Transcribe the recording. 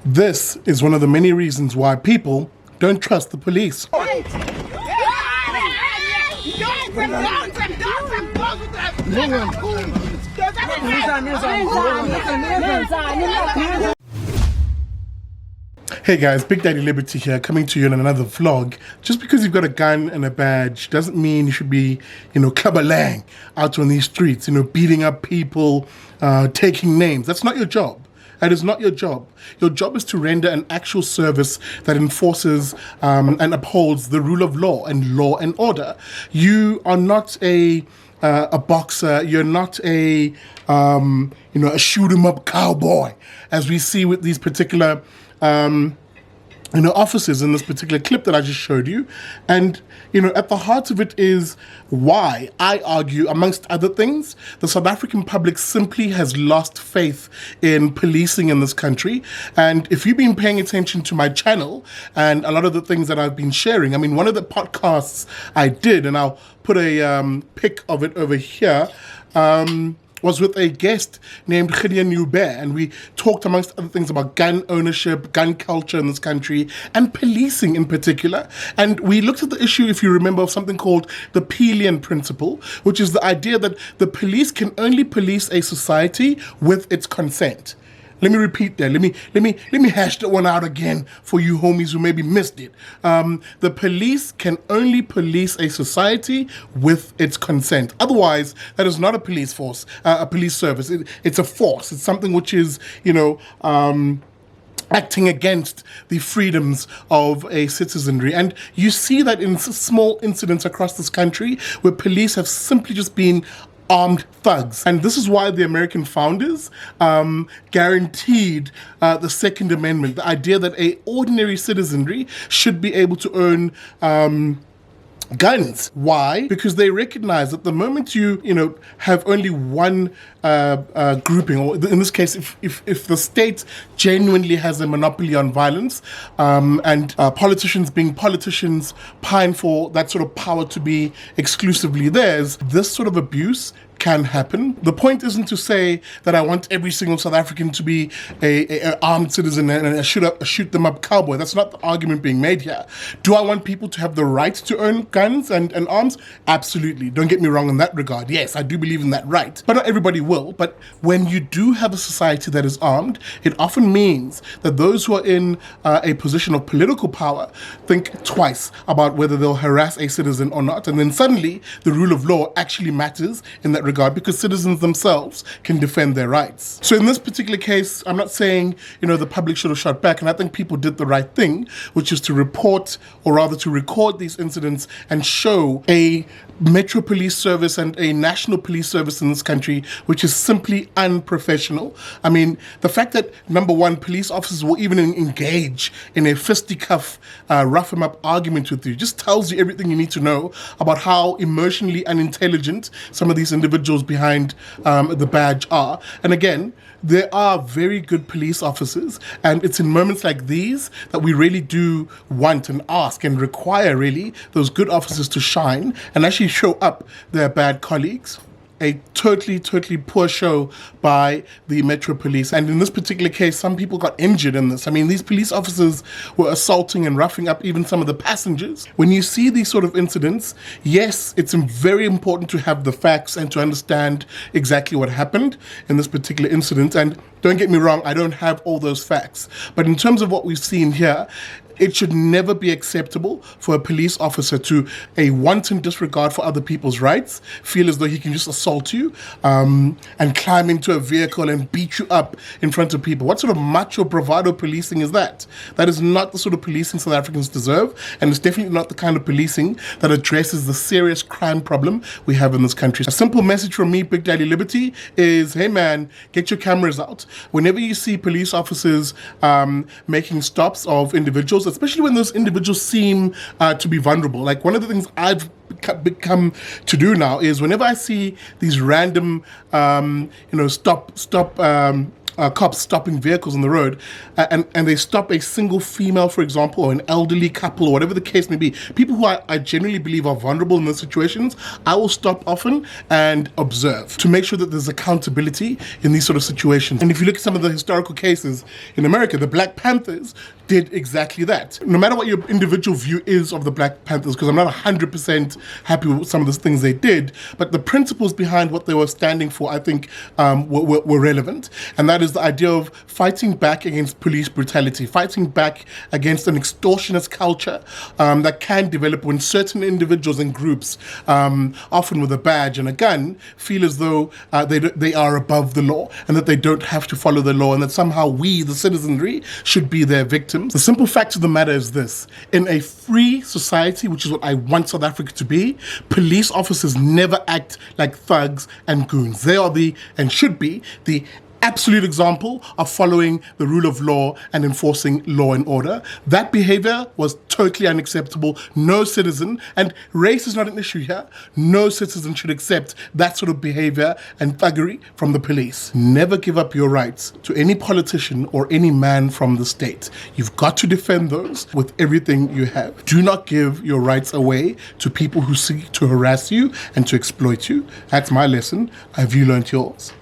This is one of the many reasons why people don't trust the police. Hey guys, Big Daddy Liberty here, coming to you in another vlog. Just because you've got a gun and a badge doesn't mean you should be, clubber-lang out on these streets, beating up people, taking names. That's not your job. That is not your job. Your job is to render an actual service that enforces and upholds the rule of law and order. You are not a boxer. You're not a shoot 'em up cowboy, as we see with these particular officers in this particular clip that I just showed you. And, at the heart of it is why I argue, amongst other things, the South African public simply has lost faith in policing in this country. And if you've been paying attention to my channel and a lot of the things that I've been sharing, one of the podcasts I did, and I'll put a pic of it over here, was with a guest named Gideon Newbear, and we talked, amongst other things, about gun ownership, gun culture in this country, and policing in particular. And we looked at the issue, if you remember, of something called the Pelian principle, which is the idea that the police can only police a society with its consent. Let me repeat that. Let me hash that one out again for you homies who maybe missed it. The police can only police a society with its consent. Otherwise, that is not a police force, a police service. It's a force. It's something which is, acting against the freedoms of a citizenry. And you see that in small incidents across this country where police have simply just been armed thugs. And this is why the American founders guaranteed the Second Amendment, the idea that a ordinary citizenry should be able to own guns. Why? Because they recognize that the moment you have only one grouping, or in this case, if the state genuinely has a monopoly on violence, and politicians being politicians pine for that sort of power to be exclusively theirs, this sort of abuse can happen. The point isn't to say that I want every single South African to be a armed citizen and a shoot them up cowboy. That's not the argument being made here. Do I want people to have the right to own guns and arms? Absolutely. Don't get me wrong in that regard. Yes, I do believe in that right. But not everybody will. But when you do have a society that is armed, it often means that those who are in a position of political power think twice about whether they'll harass a citizen or not. And then suddenly the rule of law actually matters in that regard, because citizens themselves can defend their rights. So in this particular case, I'm not saying, the public should have shot back, and I think people did the right thing, which is to report, or rather to record these incidents and show a Metro Police Service and a national police service in this country, which is simply unprofessional. The fact that, number one, police officers will even engage in a fisticuff, rough 'em up argument with you, just tells you everything you need to know about how emotionally unintelligent some of these individuals behind the badge are. And again, there are very good police officers, and it's in moments like these that we really do want and ask and require, really, those good officers to shine and actually show up their bad colleagues. A totally poor show by the Metro Police. And in this particular case, some people got injured in this. These police officers were assaulting and roughing up even some of the passengers. When you see these sort of incidents, yes, it's very important to have the facts and to understand exactly what happened in this particular incident. And don't get me wrong, I don't have all those facts. But in terms of what we've seen here, it should never be acceptable for a police officer to a wanton disregard for other people's rights, feel as though he can just assault you and climb into a vehicle and beat you up in front of people. What sort of macho bravado policing is that? That is not the sort of policing South Africans deserve, and it's definitely not the kind of policing that addresses the serious crime problem we have in this country. A simple message from me, Big Daddy Liberty, is, hey man, get your cameras out. Whenever you see police officers making stops of individuals, especially when those individuals seem to be vulnerable. Like, one of the things I've become to do now is, whenever I see these random, stop cops stopping vehicles on the road, and they stop a single female, for example, or an elderly couple, or whatever the case may be, people who I genuinely believe are vulnerable in those situations, I will stop often and observe to make sure that there's accountability in these sort of situations. And if you look at some of the historical cases in America, the Black Panthers did exactly that. No matter what your individual view is of the Black Panthers, because I'm not 100% happy with some of the things they did, but the principles behind what they were standing for, I think, were relevant. And that is the idea of fighting back against police brutality, fighting back against an extortionist culture that can develop when certain individuals and groups, often with a badge and a gun, feel as though they are above the law and that they don't have to follow the law, and that somehow we, the citizenry, should be their victims. The simple fact of the matter is this: in a free society, which is what I want South Africa to be, police officers never act like thugs and goons. They are and should be the absolute example of following the rule of law and enforcing law and order. That behavior was totally unacceptable. No citizen, and race is not an issue here, no citizen should accept that sort of behavior and thuggery from the police. Never give up your rights to any politician or any man from the state. You've got to defend those with everything you have. Do not give your rights away to people who seek to harass you and to exploit you. That's my lesson. Have you learned yours?